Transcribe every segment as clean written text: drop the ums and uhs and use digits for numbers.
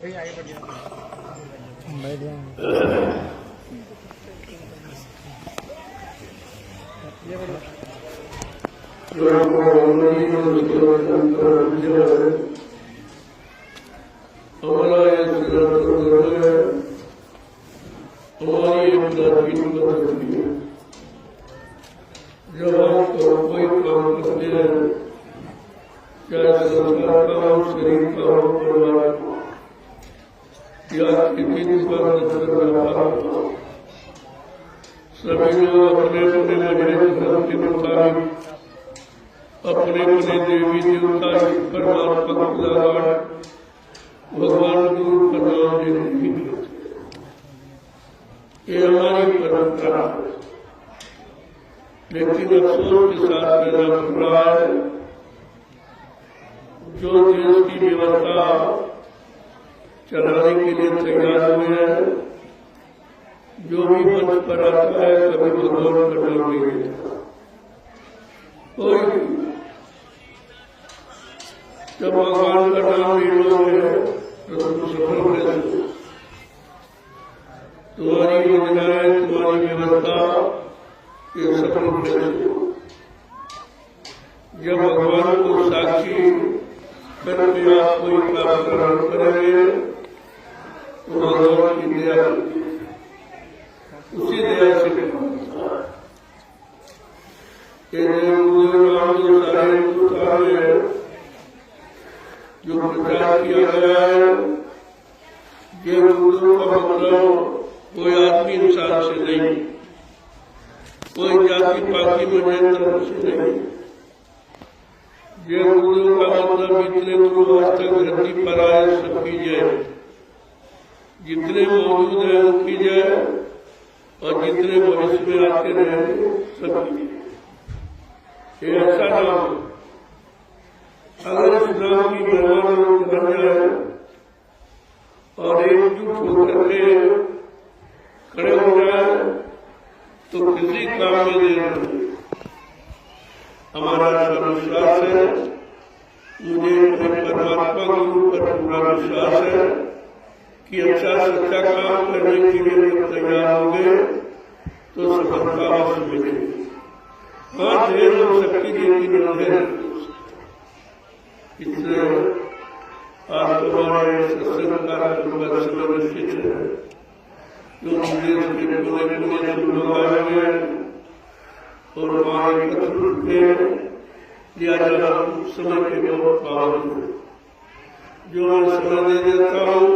जब आप कोई काम करते हैं, चाहे संसार का हो, शरीर का हो, परिवार का, या किसी पर व्यापार, सभी लोग अपने अपने मजहब धर्म के मुताबिक अपने अपने देवी देवता परमात्मा खुदावन भगवान गुरु का नाम लेने की, ये हमारी परंपरा है। लेकिन अफसोस के साथ मेरा बुरा है, जो देश की व्यवस्था चलाने के लिए तैयार हुए हैं, जो भी मंच पर आता है कभी भगवान का नाम नहीं लेता। जब भगवान का नाम ले लोगे तो तुम सफल कैसे? तुम्हारी योजनाएं, तुम्हारी व्यवस्था ये सफल कैसे? जब भगवान को साक्षी करके आप कोई काम ग्रहण करेंगे तो भगवान की दया, उसी दया से सारे हिंदुस्तान में जो प्रचार किया गया है, ये गुरु का मतलब कोई आदमी इंसान से नहीं, कोई जाति पाति मजेंद्र से नहीं। ये गुरु का मतलब जितने गुरु आज तक धरती पर आए सबकी जय, जितने मौजूद है उनकी जय, और जितने भविष्य में आते रहे सबकी। ये ऐसा नाम, अगर इस नाम की महिमा बन जाए और एकजुट होकर के खड़े हो जाए तो किसी काम में देर नहीं। हमारा विश्वास है, मुझे परमात्मा गुरु पर पूरा विश्वास है कि अच्छा सच्चा काम करने के लिए जब तैयार होंगे तो सफलता अवश्य मिलेगी। हाँ, देर हो सकती लेकिन अंधेर। इसलिए आज तुम्हारे सत्संग कार्यक्रम समय निश्चित है, जो देश के कोने कोने से लोग आए हुए हैं और वहाँ एकत्र होते लिया जाना समय के बहुत पावन है। जो मैं समय दे देता हूँ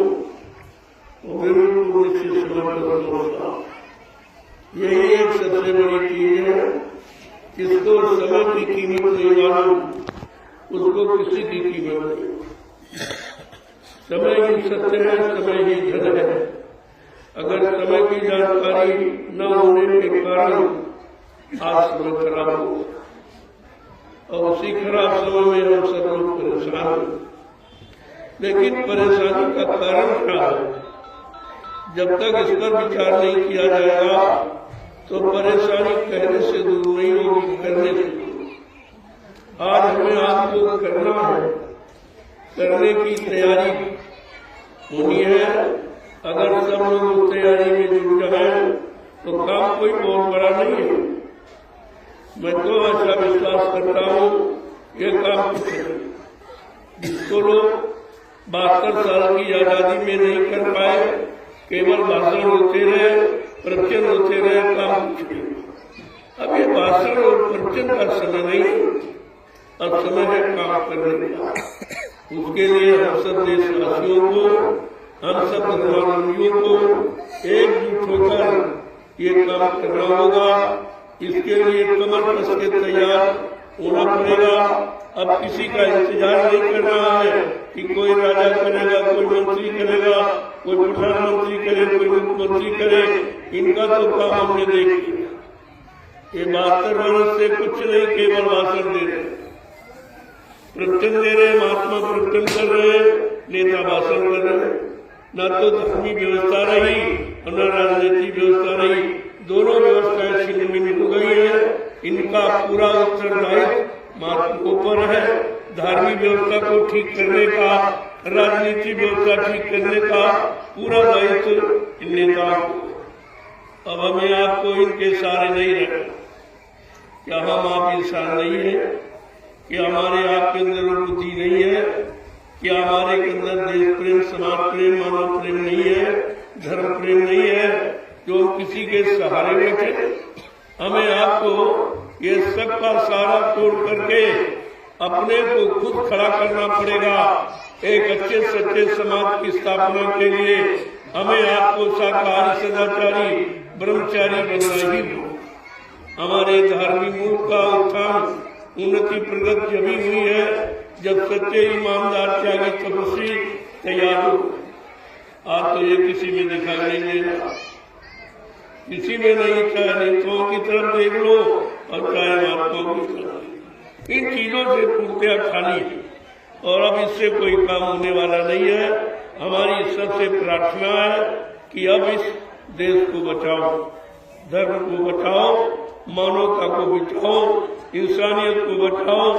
वो बिल्कुल निश्चित समय पर पहुँचता। यही एक सबसे बड़ी चीज है, जिसको समय की कीमत नहीं मालूम उसको किसी की कीमत नहीं। समय ही सत्य है, समय ही धन है। अगर समय की जानकारी न होने के कारण आज समय खराब हो, और उसी खराब समय में हम सब लोग परेशान हैं। लेकिन परेशानी का कारण क्या है? जब तक इस पर विचार नहीं किया जाएगा तो परेशानी कहने से दूर नहीं होगी, करने से दूर। आज हमें आपको करना है, करने की तैयारी होनी है। अगर सब लोग उस तैयारी में जुट जाए तो काम कोई बहुत बड़ा नहीं है। मैं तो ऐसा विश्वास करता हूँ, ये काम जिसको लोग 72 साल की आजादी में नहीं कर पाए, केवल भाषण होते रहे, प्रवचन होते रहे, काम कुछ नहीं। अब ये भाषण और प्रवचन का समय नहीं, अब समय है काम करने का। उसके लिए हम सब देशवासियों को, हम सब धर्मावलंबियों को एकजुट होकर ये काम करना होगा। इसके लिए कमर कस के तैयार होना पड़ेगा। अब किसी का इंतजार नहीं करना है कि कोई राजा करेगा, कोई मंत्री करेगा, कोई प्रधानमंत्री करे, कोई मुख्यमंत्री करे। इनका तो काम हमने देख लिया। ये 72 वर्ष से कुछ नहीं, केवल भाषण दे रहे, प्रवचन दे रहे, महात्मा प्रवचन कर रहे, नेता भाषण कर रहे। न तो धर्मी व्यवस्था रही और न राजनीतिक व्यवस्था रही, दोनों व्यवस्थाएं छिन्न हो गई है। इनका पूरा उत्तरदायित्व महात्माओं पर है। धार्मिक व्यवस्था को ठीक करने का राजनीति व्यवस्था ठीक करने का पूरा दायित्व इन नेताओं को। अब हमें आपको इनके सहारे नहीं रहना। क्या हम आप इंसान नहीं है? क्या हमारे आपके अंदर बुद्धि नहीं है? क्या हमारे के अंदर देश प्रेम, समाज प्रेम, मानव प्रेम नहीं है, धर्म प्रेम नहीं है, जो किसी के सहारे बैठे? हमें आपको ये सबका सहारा तोड़ करके अपने को खुद खड़ा करना पड़ेगा। एक अच्छे सच्चे समाज की स्थापना के लिए हमें आपको शाकाहारी, सदाचारी, ब्रह्मचारी बनना ही होगा। हमारे धार्मिक मूल का उत्थान, उन्नति, प्रगति जभी हुई है जब सच्चे ईमानदार, त्यागी, तपस्वी तैयार हो। आज तो ये किसी में दिखाई नहीं दे रहा, किसी में नहीं। चाहे नेताओं की तरफ देख लो और चाहे महात्माओं की तरफ, इन चीजों से पूर्तियां खाली है और अब इससे कोई काम होने वाला नहीं है। हमारी सबसे प्रार्थना है कि अब इस देश को बचाओ, धर्म को बचाओ, मानवता को बचाओ, इंसानियत को बचाओ,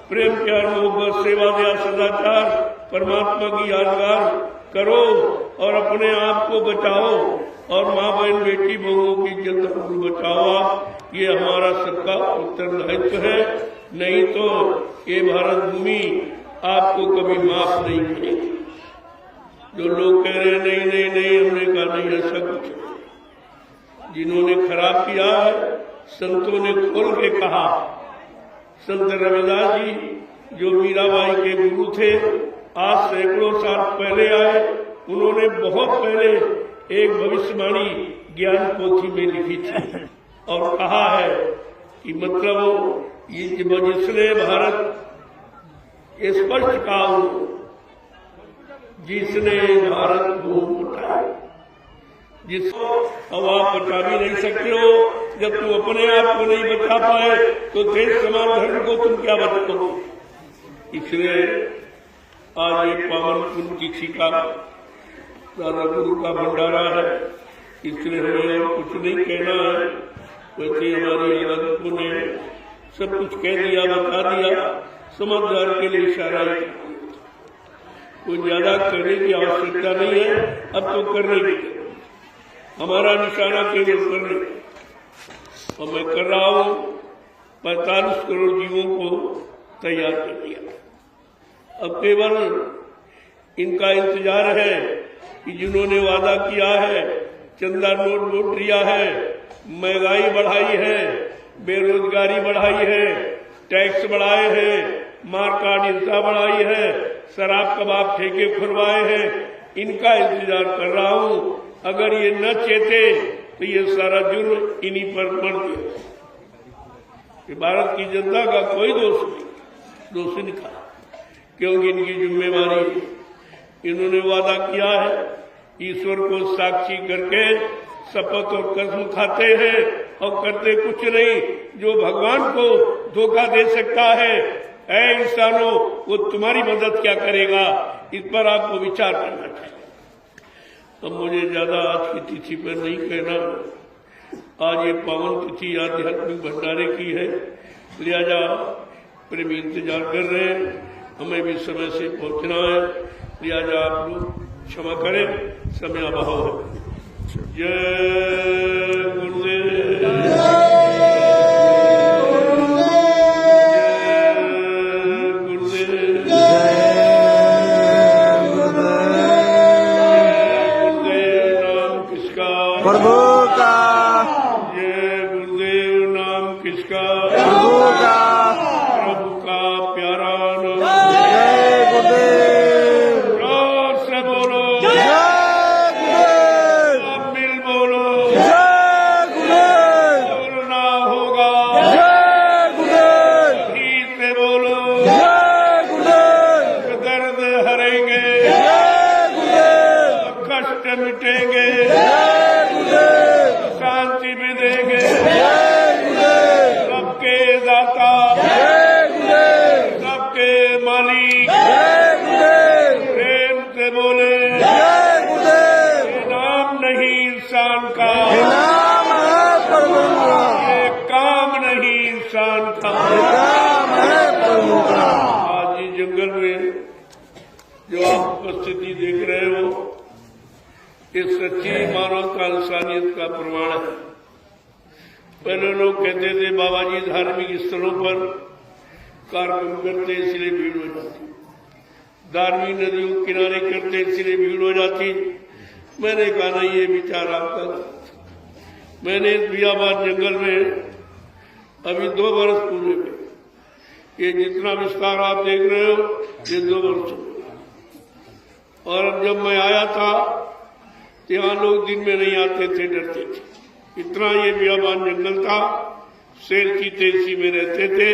प्रेम, प्यार, मोहब्बत, सेवा, दया, सदाचार, परमात्मा की यादगार करो और अपने आप को बचाओ और माँ बहन, बेटी, बहुओं की इज्जत को बचाओ। आप, ये हमारा सबका उत्तरदायित्व है। नहीं तो ये भारत भूमि आपको कभी माफ नहीं करेगी। जो लोग कह रहे नहीं नहीं नहीं, हमने कहा नहीं, ऐसा कुछ नहीं। जिन्होंने खराब किया है, संतों ने खोल के कहा। संत रविदास जी जो मीराबाई के गुरु थे, आज सैकड़ों साल पहले आए। उन्होंने बहुत पहले एक भविष्यवाणी ज्ञान पोथी में लिखी थी और कहा है कि मतलब ये जिसने भारत स्पष्ट कहा, जिसने भारत को उठाया, जिसको अब आप बचा भी नहीं सकते हो। जब तुम अपने आप को नहीं बचा पाए तो देश, समाज, धर्म को तुम क्या बचाओगे? इसलिए आज ये पावन पुण्य की शिका दादा गुरु का भंडारा है, इसलिए हमें कुछ नहीं कहना है। वैसे हमारी आदतों ने सब कुछ कह दिया, बता दिया, समझदार के लिए इशारा ही। कोई ज्यादा करने की आवश्यकता नहीं है। अब तो करने की हमारा निशाना केवल करने, और मैं कर रहा हूँ। 45 करोड़ जीवों को तैयार कर दिया। अब केवल इनका इंतजार है कि जिन्होंने वादा किया है, चंदा नोट लूट लिया है, महंगाई बढ़ाई है, बेरोजगारी बढ़ाई है, टैक्स बढ़ाए हैं, मारकाट हिंसा बढ़ाई है, शराब कबाब ठेके खुलवाए हैं, इनका इंतजार कर रहा हूँ। अगर ये न चेते तो ये सारा जुर्म इन्हीं पर पड़ गया। भारत की जनता का कोई दोष नहीं था, क्योंकि इनकी जिम्मेवारी, इन्होंने वादा किया है, ईश्वर को साक्षी करके शपथ और कसम खाते हैं और करते कुछ नहीं। जो भगवान को धोखा दे सकता है, ऐ इंसानों, वो तुम्हारी मदद क्या करेगा? इस पर आपको विचार करना चाहिए। अब मुझे ज्यादा आज की तिथि पर नहीं कहना। आज ये पावन तिथि आध्यात्मिक भंडारे की है, लिहाजा प्रेमी इंतजार कर रहे हैं, हमें भी समय से पहुंचना है। लिहाजा आप लोग क्षमा करें, समय अभाव है। जय गुरुदेव। प्रभु का जय गुरुदेव। नाम किसका? प्रभु का। प्रभु का प्यारा नाम। जय गुरुदेव। जोर से बोलो। जय गुरुदेव। आप मिल बोलो। जय गुरुदेव। बोलना होगा। जय गुरुदेव। ठीक से बोलो। जय गुरुदेव। दर्द हरेंगे, जय गुरुदेव। कष्ट मिटेंगे। जय गुरुदेव। ये सच्ची मानवता इंसानियत का प्रमाण है। पहले लोग कहते थे बाबा जी धार्मिक स्थलों पर कार्यक्रम करते इसलिए भीड़ हो जाती, धार्मिक नदियों के किनारे करते इसलिए भीड़ हो जाती। मैंने कहा नहीं, ये विचार आपका गलत। मैंने इस बियाबाद जंगल में अभी 2 वर्ष पूरे में, ये जितना विस्तार आप देख रहे हो ये 2 वर्ष हो गया। और अब जब मैं आया था तो यहाँ लोग दिन में नहीं आते थे, डरते थे। इतना ये बियाबान जंगल था, शेर चीते इसी में रहते थे।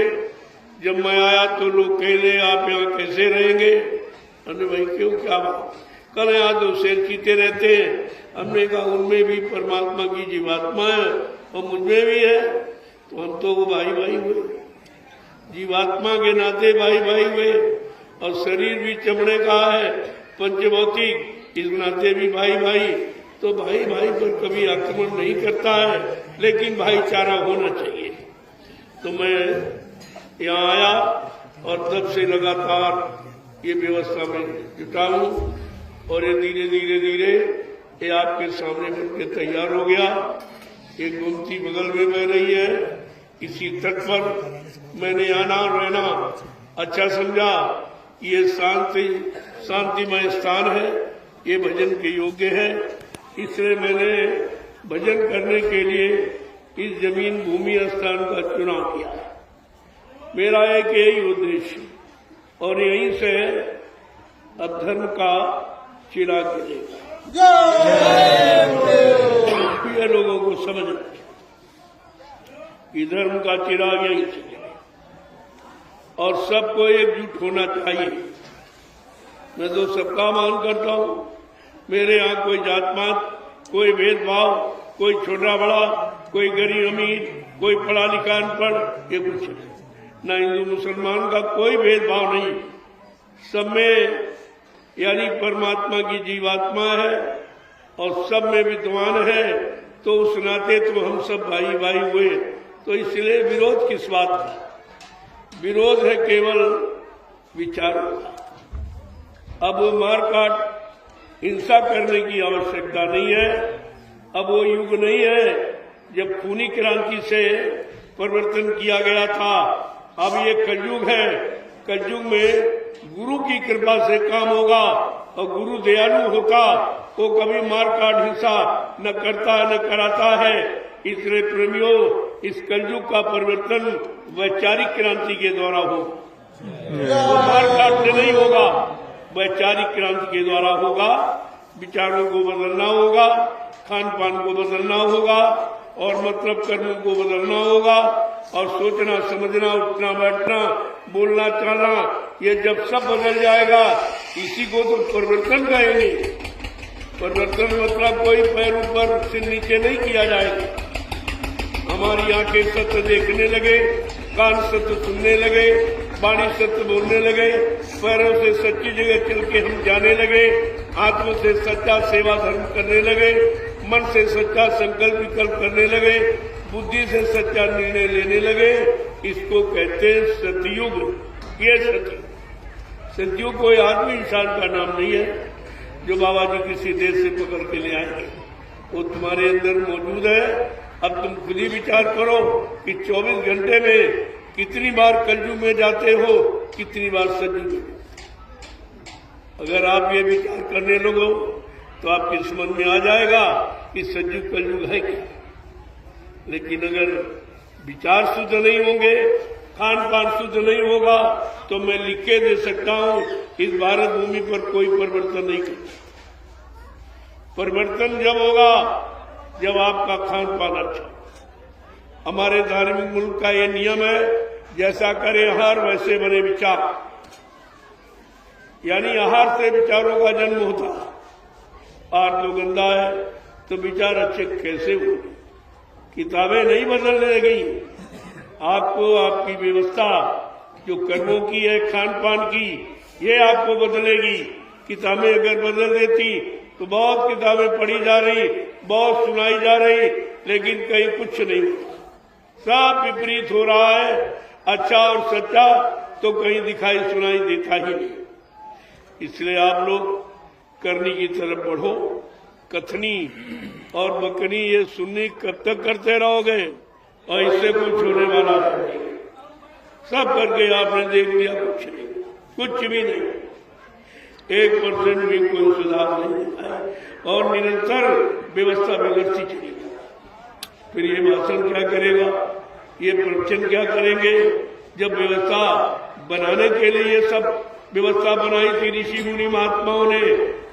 जब मैं आया तो लोग कहले आप यहाँ कैसे रहेंगे? हमने भाई क्यों, क्या बात? कल यहाँ तो शेर चीते रहते हैं। हमने कहा उनमें भी परमात्मा की जीवात्मा है और मुझमें भी है, तो हम तो वो भाई भाई हुए, जीवात्मा के नाते भाई भाई हुए। और शरीर भी चमड़े का है, पंचभौतिक, इस नाते भी भाई भाई। तो भाई भाई पर कभी आक्रमण नहीं करता है, लेकिन भाईचारा होना चाहिए। तो मैं यहाँ आया और तब से लगातार ये व्यवस्था में जुटा हूँ और ये धीरे धीरे धीरे ये आपके सामने बनकर तैयार हो गया। एक गोमती बगल में बह रही है, इसी तट पर मैंने आना रहना अच्छा समझा। ये शांतिमय स्थान है, ये भजन के योग्य है, इसलिए मैंने भजन करने के लिए इस जमीन भूमि स्थान का चुनाव किया है। मेरा एक यही उद्देश्य, और यहीं से अब धर्म का चिराग जलेगा। ये लोगों को समझना कि धर्म का चिराग यहीं से जलेगा और सबको एकजुट होना चाहिए। मैं तो सबका मान करता हूँ। मेरे यहाँ कोई जात पात, कोई भेदभाव, कोई छोटा बड़ा, कोई गरीब अमीर, कोई पढ़ा लिखा अनपढ़, ये कुछ नहीं। न हिंदू मुसलमान का कोई भेदभाव नहीं। सब में यानी परमात्मा की जीवात्मा है और सब में विद्वान है, तो उस नाते तो हम सब भाई भाई हुए। तो इसलिए विरोध किस बात का? विरोध है केवल विचारों का। अब मारकाट हिंसा करने की आवश्यकता नहीं है। अब वो युग नहीं है जब खूनी क्रांति से परिवर्तन किया गया था। अब ये कलयुग है। कलयुग में गुरु की कृपा से काम होगा और गुरु दयालु होता, वो कभी मारकाट हिंसा न करता न कराता है। इसलिए प्रेमियों, इस कलयुग का परिवर्तन वैचारिक क्रांति के द्वारा हो, मारकाट से नहीं होगा, वैचारिक क्रांति के द्वारा होगा। विचारों को बदलना होगा, खान पान को बदलना होगा और मतलब कर्मों को बदलना होगा। और सोचना समझना, उठना बैठना, बोलना चालना, ये जब सब बदल जाएगा, इसी को तो परिवर्तन कहेंगे। परिवर्तन मतलब कोई पैर ऊपर से नीचे नहीं किया जाएगा। हमारी आंखें सत्य देखने लगे, कान सत्य सुनने लगे, वाणी सत्य बोलने लगे, पैरों से सच्ची जगह चल के हम जाने लगे, आत्मा से सच्चा सेवा धर्म करने लगे, मन से सच्चा संकल्प विकल्प करने लगे, बुद्धि से सच्चा निर्णय लेने लगे। इसको कहते हैं सतयुग। ये सतयुग कोई आदमी इंसान का नाम नहीं है जो बाबा जी किसी देश से पकड़ के ले आएंगे। वो तुम्हारे अंदर मौजूद है। अब तुम खुद ही विचार करो कि 24 घंटे में कितनी बार कलयुग में जाते हो, कितनी बार सतयुग में। अगर आप ये विचार करने लगो तो आपके समझ में आ जाएगा कि सतयुग कलयुग है क्या। लेकिन अगर विचार शुद्ध नहीं होंगे, खान पान शुद्ध नहीं होगा, तो मैं लिख के दे सकता हूं इस भारत भूमि पर कोई परिवर्तन नहीं करता। परिवर्तन जब होगा जब आपका खान पान अच्छा। हमारे धार्मिक मुल्क का ये नियम है, जैसा करे आहार वैसे बने विचार। यानी आहार से विचारों का जन्म होता है। आहार तो गंदा है तो विचार अच्छे कैसे होंगे? किताबें नहीं बदलने लगी, आपको आपकी व्यवस्था जो कर्मों की है, खान पान की, ये आपको बदलेगी। किताबें अगर बदल देती तो बहुत किताबें पढ़ी जा रही, बहुत सुनाई जा रही, लेकिन कहीं कुछ नहीं, सब विपरीत हो रहा है। अच्छा और सच्चा तो कहीं दिखाई सुनाई देता ही नहीं। इसलिए आप लोग करने की तरफ बढ़ो, कथनी और बकनी ये सुन्नी कब तक करते रहोगे? और इससे कुछ होने वाला नहीं। सब करके आपने देख लिया, कुछ नहीं, कुछ भी नहीं, 1% भी कोई सुधार नहीं है और निरंतर व्यवस्था बिगड़ती चली। फिर ये भाषण क्या करेगा, ये प्रवचन क्या करेंगे, जब व्यवस्था बनाने के लिए ये सब व्यवस्था बनाई थी ऋषि मुनि महात्माओं ने,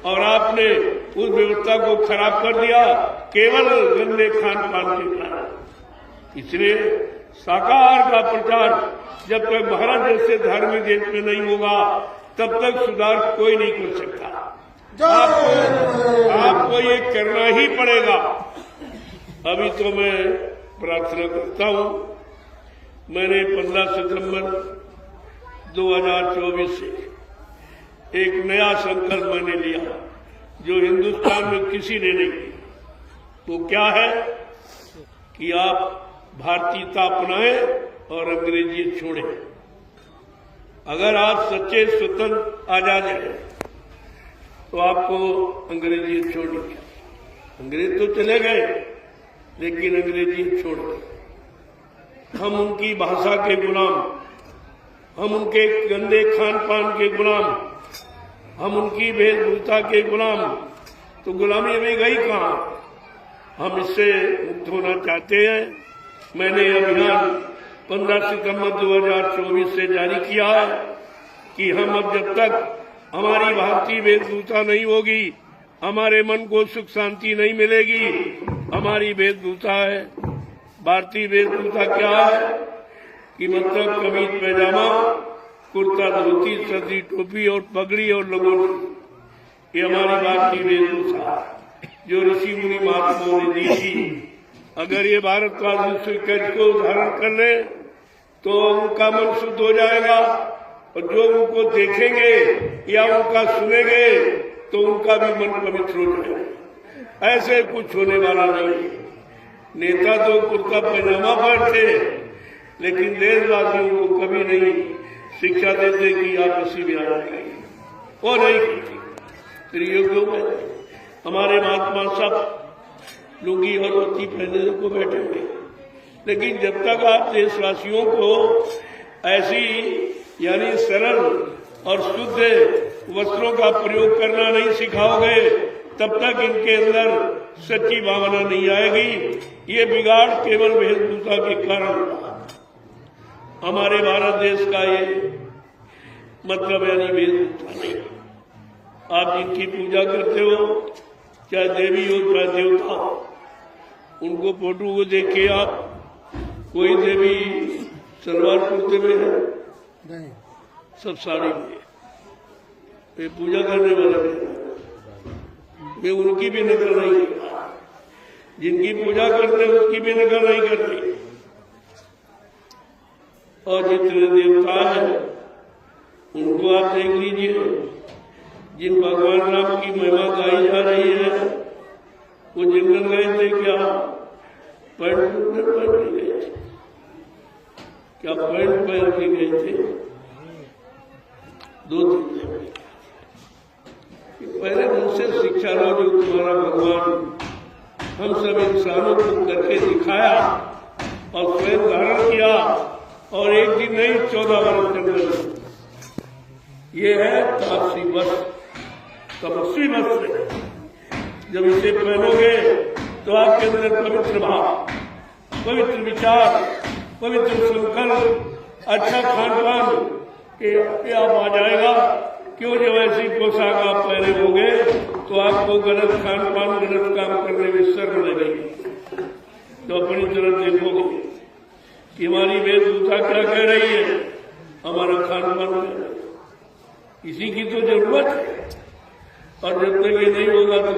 और आपने उस व्यवस्था को खराब कर दिया केवल गंदे खान पान के कारण। इसलिए शाकाहार का प्रचार जब तक भारत जैसे धार्मिक देश में नहीं होगा तब तक सुधार कोई नहीं कर सकता। आपको ये करना ही पड़ेगा। अभी तो मैं प्रार्थना करता हूं, मैंने 15 सितंबर 2024 से एक नया संकल्प मैंने लिया जो हिंदुस्तान में किसी ने नहीं लिया। वो क्या है कि आप भारतीयता अपनाएं और अंग्रेजी छोड़ें। अगर आप सच्चे स्वतंत्र आजाद हैं तो आपको अंग्रेजी छोड़नी चाहिए। अंग्रेज तो चले गए लेकिन अंग्रेजी छोड़ गए। हम उनकी भाषा के गुलाम, हम उनके गंदे खान पान के गुलाम, हम उनकी वेशभूषा के गुलाम, तो गुलामी में गई कहाँ? हम इससे मुक्त होना चाहते हैं। मैंने अभियान 15 सितंबर 2024 से जारी किया है कि हम अब जब तक हमारी भारतीय वेशभूषा नहीं होगी, हमारे मन को सुख शांति नहीं मिलेगी। हमारी वेशभूषा है, भारतीय वेशभूषा क्या है कि मतलब कमीज पैजामा, कुर्ता धोती, सर्दी टोपी और पगड़ी और लंगोटी, ये हमारी भारतीय वेशभूषा जो ऋषि मुनि महात्माओं ने दी थी। अगर ये भारत का विश्व को धारण कर ले तो उनका मन शुद्ध हो जाएगा, और जो उनको देखेंगे या उनका सुनेंगे तो उनका भी मन पवित्र हो जाएगा। ऐसे कुछ होने वाला नहीं। नेता तो कुर्ता पैजामा पहनते लेकिन देशवासियों को कभी नहीं शिक्षा देते कि आप इसी में आ जाएंगे, वो नहीं करती। त्रियुगों में हमारे महात्मा सब लुंगी और धोती पहनने को बैठे हुए, लेकिन जब तक आप देशवासियों को ऐसी यानी सरल और शुद्ध वस्त्रों का प्रयोग करना नहीं सिखाओगे तब तक इनके अंदर सच्ची भावना नहीं आएगी। ये बिगाड़ केवल वेशभूषा के कारण। हमारे भारत देश का ये मतलब यानी वेशभूषा नहीं। आप जिनकी पूजा करते हो, चाहे देवी हो चाहे देवता हो, उनको फोटो को देख के आप, कोई देवी सलवार कुर्ते में है नहीं, सब साड़ी में। वे पूजा करने वाले वे उनकी भी नकल नहीं करते, जिनकी पूजा करते हैं उसकी भी नकल नहीं करते। और जितने देवता हैं उनको आप देख लीजिए, जिन भगवान राम की महिमा गाई जा रही है वो जंगल गए थे क्या? पैंट पहन के गए थे क्या? पैंट पहन के गए थे? 2 दिन पहले मुझसे शिक्षा लो जो तुम्हारा भगवान हम सब इंसानों को करके दिखाया और स्वयं धारण किया, और एक दिन नहीं 14 वर्ष के अंदर। ये है तापसी वस्त्र, तपस्वी वस्त्र। जब इसे पहनोगे तो आपके अंदर पवित्र भाव, पवित्र विचार, पवित्र संकल्प, अच्छा खान पान के आप आ जाएगा। क्यों? जब ऐसी पोशाक आप पहने होगे तो आपको गलत खान पान, गलत काम करने में शर्म लगेगी। तो अपनी तरफ देखोगे कि हमारी वेशभूषा क्या कह रही है, हमारा खान पान, इसी की तो जरूरत है। और जब तक ये नहीं होगा तो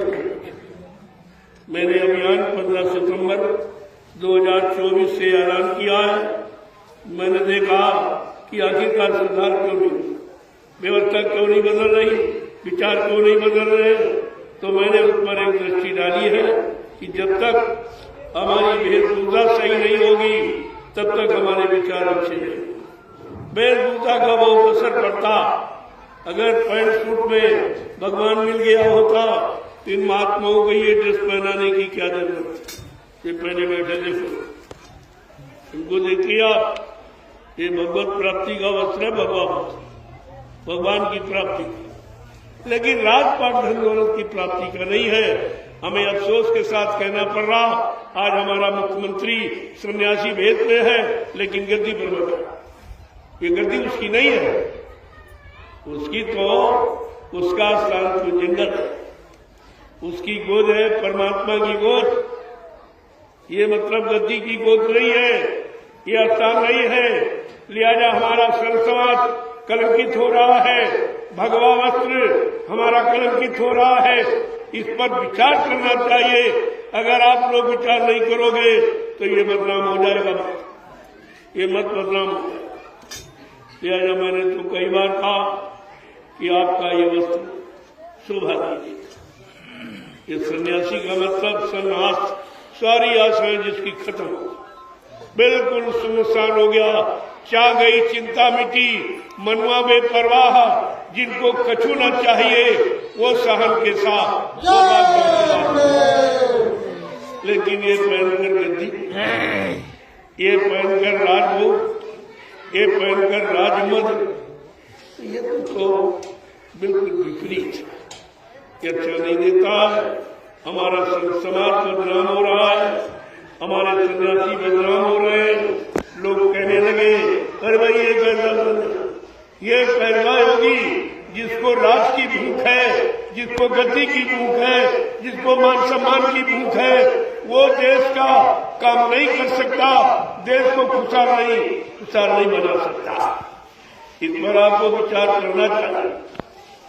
मैंने अभियान 15 सितंबर 2024 से ऐलान किया है। मैंने देखा कि आखिरकार सुधार क्यों नहीं, व्यवस्था क्यों नहीं बदल रही, विचार क्यों नहीं बदल रहे, तो मैंने उस पर एक दृष्टि डाली है कि जब तक हमारी वेशभूषा सही नहीं होगी तब तक हमारे विचार अच्छे नहीं। वेशभूषा का बहुत असर पड़ता। अगर पैंट सूट में भगवान मिल गया होता इन महात्माओं को ये ड्रेस पहनाने की क्या जरूरत है? ये पहले बैठे देखो, इनको देखिए आप, ये भगवत प्राप्ति का वस्त्र है, भगवान की प्राप्ति का। लेकिन राजपाट धन दौलत की प्राप्ति का नहीं है। हमें अफसोस के साथ कहना पड़ रहा, आज हमारा मुख्यमंत्री सन्यासी भेद में है, लेकिन गद्दी पर बैठा। ये गद्दी उसकी नहीं है, उसकी तो उसका स्थान तो जंगल है, उसकी गोद है परमात्मा की गोद। ये मतलब गद्दी की गोद नहीं है, ये स्थान नहीं है। लिहाजा हमारा सर समाज कलंकित हो रहा है, भगवा वस्त्र हमारा कलंकित हो रहा है। इस पर विचार करना चाहिए। अगर आप लोग विचार नहीं करोगे तो ये बदनाम हो जाएगा, ये मत बदनाम हो जाएगा। लिहाजा मैंने तो कई बार कहा कि आपका ये वस्त्र शोभा दीजिए। ये सन्यासी का मतलब सन्यास, सारी आशाएं जिसकी खत्म हो, बिल्कुल सुनसान हो गया, चाह गई चिंता मिटी, मनुआ बेपरवाह, जिनको कछु न चाहिए वो सहन के साथ। लेकिन ये पहनकर गद्दी, ये पहनकर राजभोग, ये पहनकर राजमद, ये तो बिल्कुल विपरीत, ये अच्छा नहीं देता है। हमारा समाज बदनाम हो रहा है, हमारे सन्यासी बदनाम हो रहे हैं। लोग कहने लगे, अरे भाई ये पहलवा होगी जिसको राज की भूख है, जिसको गद्दी की भूख है, जिसको मान सम्मान की भूख है, वो देश का काम नहीं कर सकता, देश को खुशहाल नहीं बना सकता। इस पर आपको विचार करना चाहिए।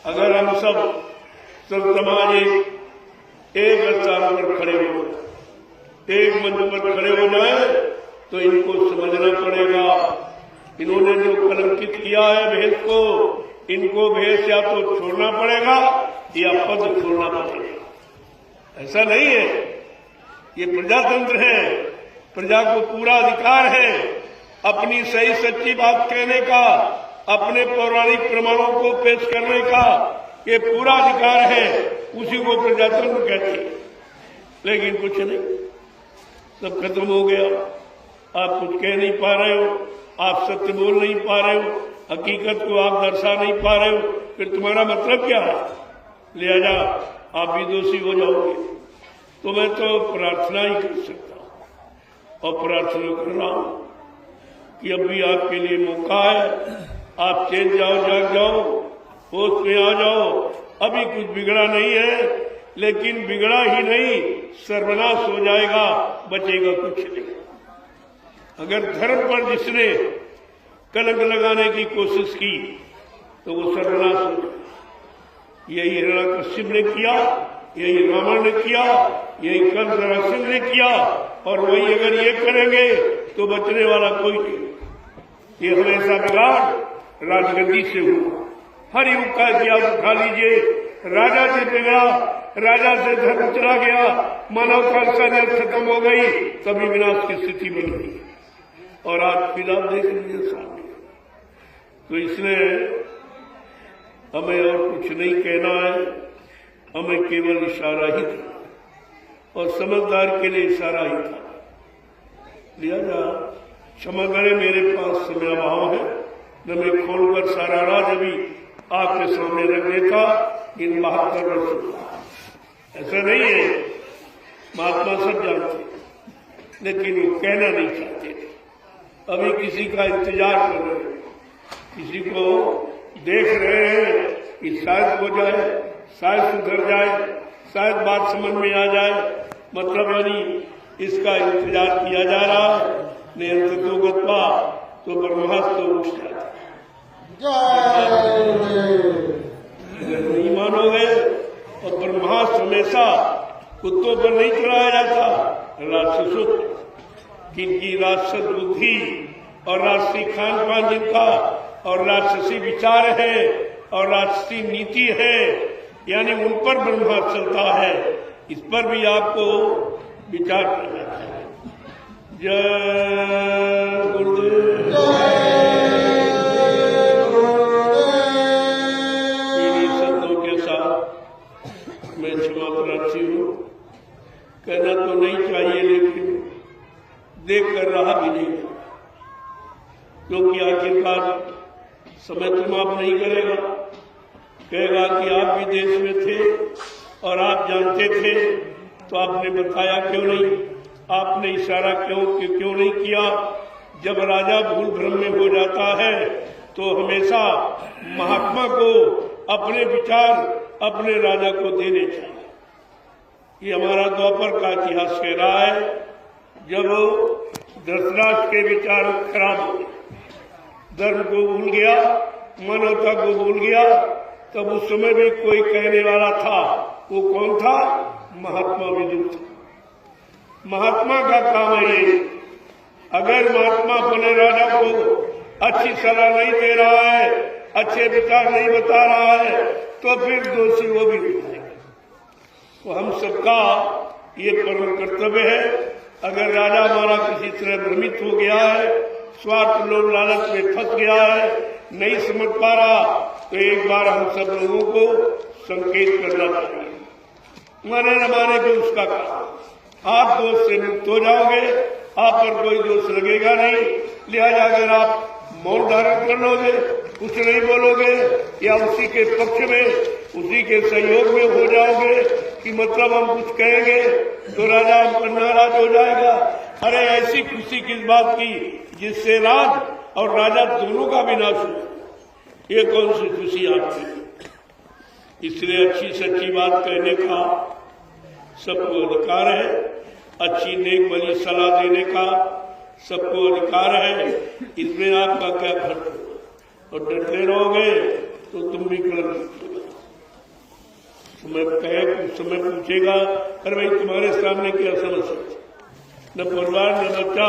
अगर हम सब समाज एक स्थान पर खड़े हो, एक मंच पर खड़े हो जाए तो इनको समझना पड़ेगा, इन्होंने जो कलंकित किया है भेष को, इनको भेष या तो छोड़ना पड़ेगा या पद छोड़ना पड़ेगा। ऐसा नहीं है, ये प्रजातंत्र है, प्रजा को पूरा अधिकार है अपनी सही सच्ची बात कहने का, अपने पौराणिक प्रमाणों को पेश करने का, ये पूरा अधिकार है। उसी को प्रजातंत्र कहते हैं। लेकिन कुछ नहीं, सब खत्म हो गया। आप कुछ कह नहीं पा रहे हो, आप सत्य बोल नहीं पा रहे हो, हकीकत को आप दर्शा नहीं पा रहे हो, फिर तुम्हारा मतलब क्या है? लिहाजा आप भी दोषी हो जाओगे। तो मैं तो प्रार्थना ही कर सकता हूं और प्रार्थना कर रहा हूं कि अब भी आपके लिए मौका है। आप चेत जाओ, जाग जाओ, होश में आ जाओ। अभी कुछ बिगड़ा नहीं है, लेकिन बिगड़ा ही नहीं, सर्वनाश हो जाएगा, बचेगा कुछ नहीं। अगर धर्म पर जिसने कलंक लगाने की कोशिश की तो वो सर्वनाश हो जाएगा। यही हिरण्यकश्यप ने किया, यही रावण ने किया, यही कंस नरसिंह ने किया, और वही अगर ये करेंगे तो बचने वाला कोई नहीं। ये हमेशा बिगाड़ राजगद्दी से हुआ। हर युग का इतिहास उठा लीजिए, राजा से बिगड़ा, राजा से धर्म चला गया, मानव का संघर्ष खत्म हो गई, तभी विनाश की स्थिति बन गई। और आज फिर आप देख लीजिए सामने। तो इसलिए हमें और कुछ नहीं कहना है, हमें केवल इशारा ही था, और समझदार के लिए इशारा ही था। लिहाजा क्षमा करें, मेरे पास समय अभाव है, न मैं खोलकर सारा राज अभी आपके सामने रख देता इन 72 वर्षों। ऐसा नहीं है, महात्मा सब जानते, लेकिन वो कहना नहीं चाहते। अभी किसी का इंतजार कर रहे हैं, किसी को देख रहे हैं कि शायद हो जाए, शायद सुधर जाए, शायद बात समझ में आ जाए। मतलब यानी इसका इंतजार किया जा रहा है। नियंत्रितो गत्वा तो ब्रह्मास्त्र उठ जाता है। अगर नहीं मानोगे, और ब्रह्मास्त्र हमेशा कुत्तों पर नहीं चलाया जाता, राक्षसों पर। जिनकी राक्षस बुद्धि और राक्षसी खान पान जिनका, और राक्षसी विचार है, और राक्षसी नीति है, यानी उन पर ब्रह्मास्त्र चलता है। इस पर भी आपको विचार करना चाहिए। जय गुरुदेव। संतों के साथ मैं क्षमा कहना तो नहीं चाहिए, लेकिन देख कर रहा भी नहीं, क्योंकि आखिरकार समय तो माफ नहीं करेगा। कहेगा कि आप भी देश में थे और आप जानते थे, तो आपने बताया क्यों नहीं, आपने इशारा क्यों नहीं किया। जब राजा भूल भ्रम में हो जाता है तो हमेशा महात्मा को अपने विचार अपने राजा को देने चाहिए। ये हमारा द्वापर का इतिहास कह रहा है। जब धृतराष्ट्र के विचार खराब हो गए, धर्म को भूल गया, मानवता को भूल गया, तब उस समय भी कोई कहने वाला था। वो कौन था? महात्मा विदुर था। महात्मा का काम है ये। अगर महात्मा अपने राजा को अच्छी सलाह नहीं दे रहा है, अच्छे विचार नहीं बता रहा है, तो फिर दोषी वो भी हो जाएगा। तो हम सबका ये परम कर्तव्य है। अगर राजा हमारा किसी तरह भ्रमित हो गया है, स्वार्थ लोभ लालच में फंस गया है, नहीं समझ पा रहा, तो एक बार हम सब लोगों को संकेत करना चाहिए। माने न माने को उसका काम। आप दोष से मुक्त हो जाओगे, आप पर कोई दोष लगेगा नहीं। लिहाजा अगर आप मौन धारण कर लोगे, कुछ नहीं बोलोगे, या उसी के पक्ष में, उसी के सहयोग में हो जाओगे कि मतलब हम कुछ कहेंगे तो राजा हम पर नाराज हो जाएगा। अरे ऐसी खुशी किस बात की जिससे राज और राजा दोनों का विनाश हो। ये कौन सी खुशी आपकी? इसलिए अच्छी सच्ची बात कहने का सबको अधिकार है। अच्छी नेक भली सलाह देने का सबको अधिकार है। इसमें आपका क्या खर्च? और डरते रहोगे तो तुम भी कलंकित होगे। समय पूछेगा, अरे भाई तुम्हारे सामने क्या समस्या? न परिवार न बच्चा,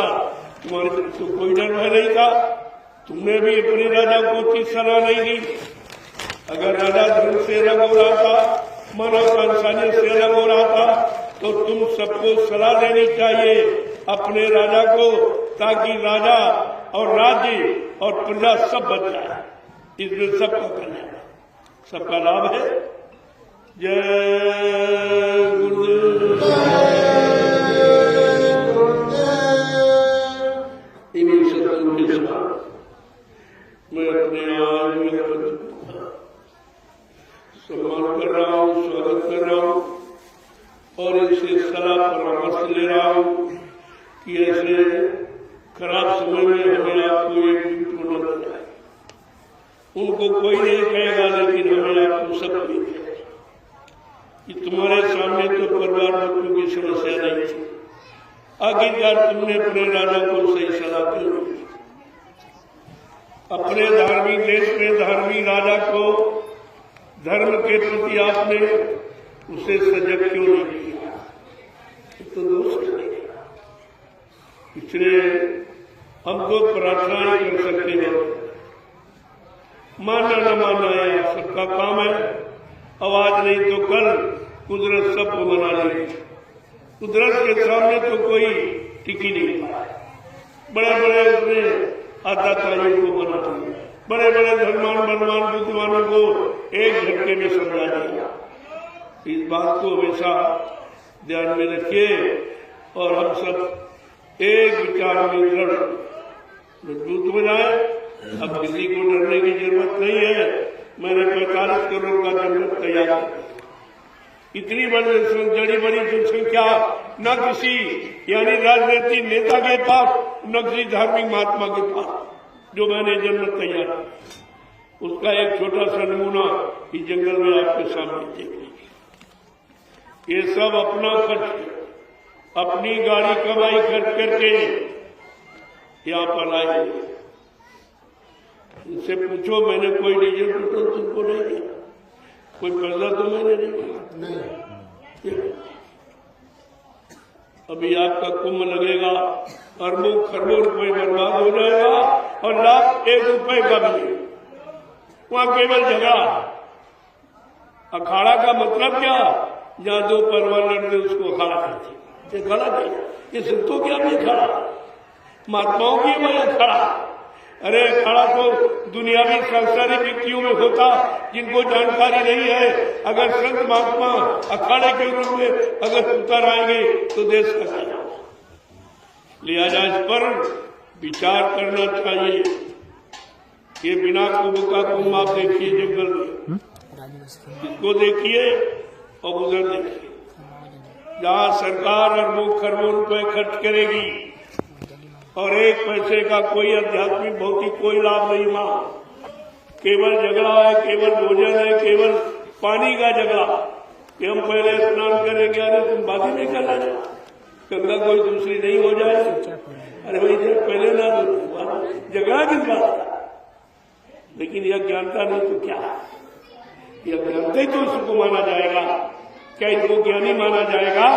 तुम्हारे तो कोई डर नहीं था। तुमने भी अपने राजा को अच्छी सलाह नहीं दी। अगर राजा धर्म से अलग हो रहा था, मानव इंसानियत से अलग हो रहा था, तो तुम सबको सलाह देनी चाहिए अपने राजा को, ताकि राजा और राज्य और प्रजा सब बच जाए। इसमें सबका कल्याण, सबका लाभ है। जय गुरुदेव। इन्हीं सत्संग के साथ मैं अपने आज में सम्मान कर रहा हूँ, स्वागत कर रहा हूँ और इनसे सलाह परामर्श ले रहा हूँ कि ऐसे खराब समय में हमें आपको एक जुट होना चाहिए। उनको कोई नहीं कहेगा, लेकिन हमें आपको सब कहेगा कि तुम्हारे सामने तो परिवार बच्चों की समस्या नहीं थी, आखिरकार तुमने अपने राजा को सही सलाह दी। अपने धार्मिक देश में धार्मिक राजा को धर्म के प्रति आपने उसे सजग क्यों नहीं किया? तो दोस्त नहीं। इसलिए हम तो प्रार्थना ही कर सकते हैं। मानना न मानना है सबका काम है। आवाज नहीं तो कल कुदरत सबको मना लेगी। कुदरत के सामने तो कोई टिकी नहीं। बड़े बड़े उसने आताताइयों को बना दिया, बड़े बड़े धर्मान बलवान बुद्धिमानों को एक झटके में समझा दिया। इस बात को हमेशा ध्यान में रखिए और हम सब एक विचार में दृढ़ मजबूत हो जाए। अब किसी को डरने की जरूरत नहीं है। मैंने 45 करोड़ का जनमत तैयार किया। इतनी बड़ी जनसंख्या न किसी यानी राजनीतिक नेता के पास, न किसी धार्मिक महात्मा के पास जो मैंने जनमत तैयार किया। उसका एक छोटा सा नमूना इस जंगल में आपके सामने देख लीजिए। ये सब अपना खर्च, अपनी गाड़ी कमाई खर्च करके यहाँ पर आए। इनसे पूछो मैंने कोई डीजल पेट्रोल तुमको नहीं दिया, कोई कर्जा तो मैंने नहीं। अभी आपका कुंभ लगेगा, अरबों खरबों रुपए बर्बाद हो जाएगा और लाख 1 रुपए का भी। वहां केवल झगड़ा। अखाड़ा का मतलब क्या? जहां 2 परवान लड़ते उसको अखाड़ा कहते। ये खड़ा नहीं, ये संतों क्या नहीं खड़ा, महात्माओं की वही खड़ा। अरे अखाड़ा तो दुनियावी सांसारिक व्यक्तियों में होता, जिनको जानकारी नहीं है, अगर संत महात्मा अखाड़े के रूप में अगर उतर आएंगे तो देश का क्या होगा। लिहाजा इस पर विचार करना चाहिए। ये बिना कुंभ का कुंभ आप देखिए जंगल में, इसको देखिए और उधर देखिए, जहाँ सरकार अरबों खरबों रुपए खर्च करेगी और एक पैसे का कोई आध्यात्मिक भौतिक कोई लाभ नहीं मां, केवल झगड़ा है, केवल भोजन है, केवल पानी का झगड़ा कि हम पहले स्नान करेंगे, अरे तुम बाद में कर लेना, गंगा कोई दूसरी नहीं हो जाए, अरे भाई पहले ना झगड़ा किस बात का। लेकिन यह ज्ञानता नहीं तो क्या, यह ज्ञानता ही तो उसको माना जाएगा। क्या इनको ज्ञानी माना जाएगा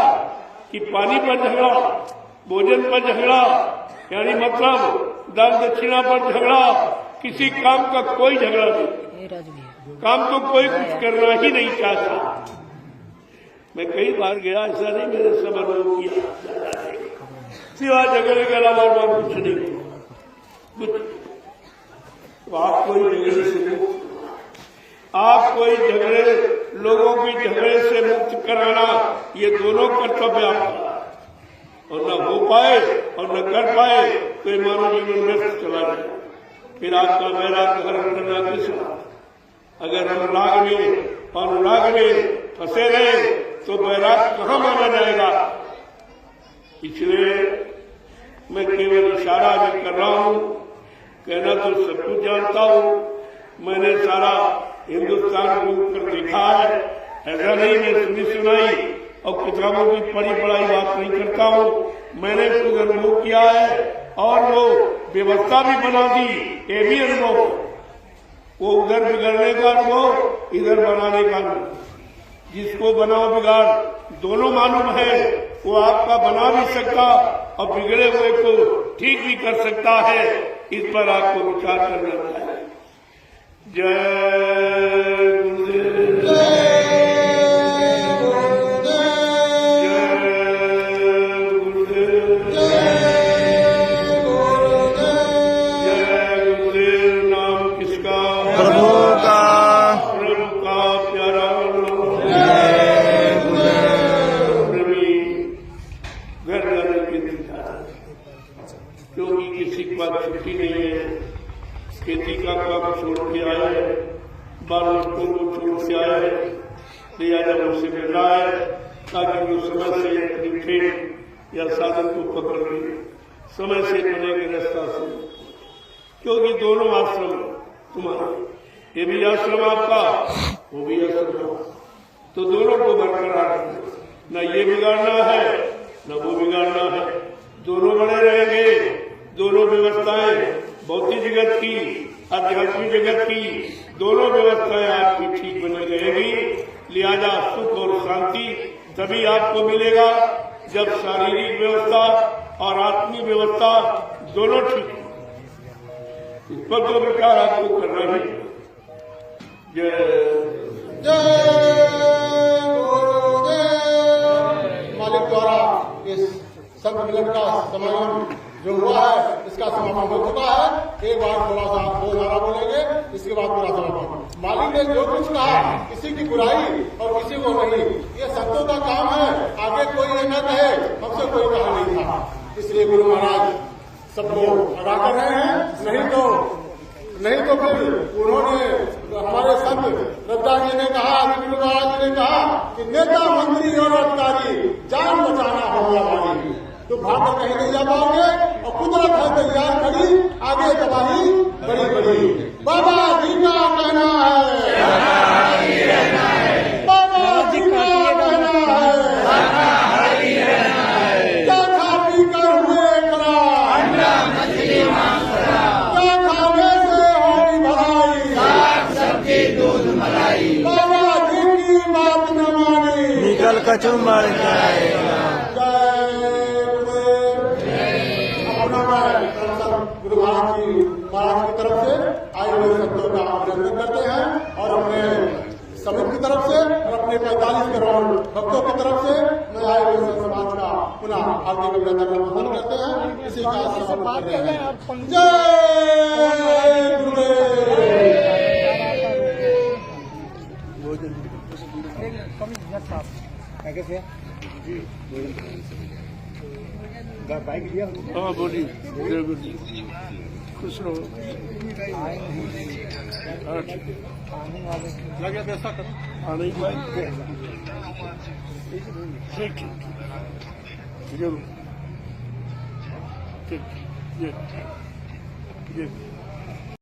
कि पानी पर झगड़ा, भोजन पर झगड़ा, यानी मतलब दान दक्षिणा पर झगड़ा, किसी काम का कोई झगड़ा नहीं, काम तो कोई कुछ करना ही नहीं चाहता। मैं कई बार गया, ऐसा नहीं मेरे सब अनुभव किया, सिवा झगड़े के अलावा और कुछ नहीं कुछ। तो आप कोई झगड़े से मुक्त, आप कोई झगड़े, लोगों की झगड़े से मुक्त कराना, ये दोनों कर्तव्य आपका, और न हो पाए और न कर पाए तो ये मानव जीवन व्यस्त चला जाए। फिर आपका वैराग हरण करना किसका। अगर हम राग में और अनुराग में फंसे रहे तो वैराग कहाँ माना जाएगा। इसलिए मैं केवल इशारा भी कर रहा हूँ, कहना तो सब कुछ जानता हूँ, मैंने सारा हिंदुस्तान घूम कर देखा है, ऐसा नहीं मैं सुनी सुनाई और किताबों की पढ़ी पढ़ाई बात नहीं करता हूँ, मैंने खुद अनुभव किया है और वो व्यवस्था भी बना दी, ये भी अनुभव, वो उधर बिगड़ने का अनुभव, इधर बनाने का अनुभव। जिसको बनाओ बिगाड़ दोनों मालूम है, वो आपका बना भी सकता और बिगड़े हुए को ठीक भी कर सकता है। इस पर आपको विचार करना चाहिए। जय गुरुदेव, छुट्टी नहीं है, खेती का काम छोड़ के आया है, बाल बच्चों को छोड़ के आया है, लिहाजा उनसे मिल रहा है ताकि वो समय से अपनी ट्रेन या साधन को पकड़ के समय से बनेंगे रास्ता से। क्योंकि दोनों आश्रम तुम्हारा, ये भी आश्रम आपका, वो भी आश्रम, तो दोनों को बरकरार न ये बिगाड़ना है न वो बिगाड़ना है, दोनों बने रहेंगे। दोनों व्यवस्थाएं, भौतिक जगत की, आध्यात्मिक जगत की, दोनों व्यवस्थाएं आपकी ठीक बनी रहेगी। लिहाजा सुख और शांति तभी आपको मिलेगा जब शारीरिक व्यवस्था और आत्मिक व्यवस्था दोनों ठीक हो। इस पर तो विचार आपको करना ही। जय मालिक द्वारा इस संघ मिलन का समागम जो हुआ है, इसका समापन हो चुका है। एक बार थोड़ा सा दो नारा बोलेंगे, इसके बाद पूरा समापन। मालिक ने जो कुछ कहा, किसी की बुराई और किसी को नहीं, ये संतों का काम है। आगे कोई ये न कहे हमसे कोई कहा नहीं था, इसलिए गुरु महाराज सबको अदा कर रहे हैं। नहीं तो फिर उन्होंने, हमारे संत रविदास जी ने कहा, गुरु महाराज जी ने कहा कि नेता मंत्री और अधिकारी जान बचाना होगा भाई, तो भाग कहीं नहीं जा पाओगे और कुदरत है तैयार खड़ी, आगे तबाही बड़ी बड़ी। बाबा जी का कहना है, बाबा जी का कहना है, क्या खा पी कर हुए करा, क्या खाने से होगी भलाई, सब्जी दूध मलाई, बाबा जी की बात न मानी निकल कचू मर जाएगा। गुरु महाराज की तरफ से आए हुए संतों का अभिनंदन करते हैं और अपने समिति की तरफ से और अपने 45 करोड़ भक्तों की तरफ से मैं आए हुए संत समाज का पुनः हार्दिक अभिनंदन करते हैं। इसी का समर्पण करते हैं। जय गुरुदेव। कैसे बाइक लिया हाँ बोलिए जय गुरु जी खुश रहो हाँ, ठीक है। लगे व्यवस्था कर आने की बात ठीक ठीक जरूर ठीक ये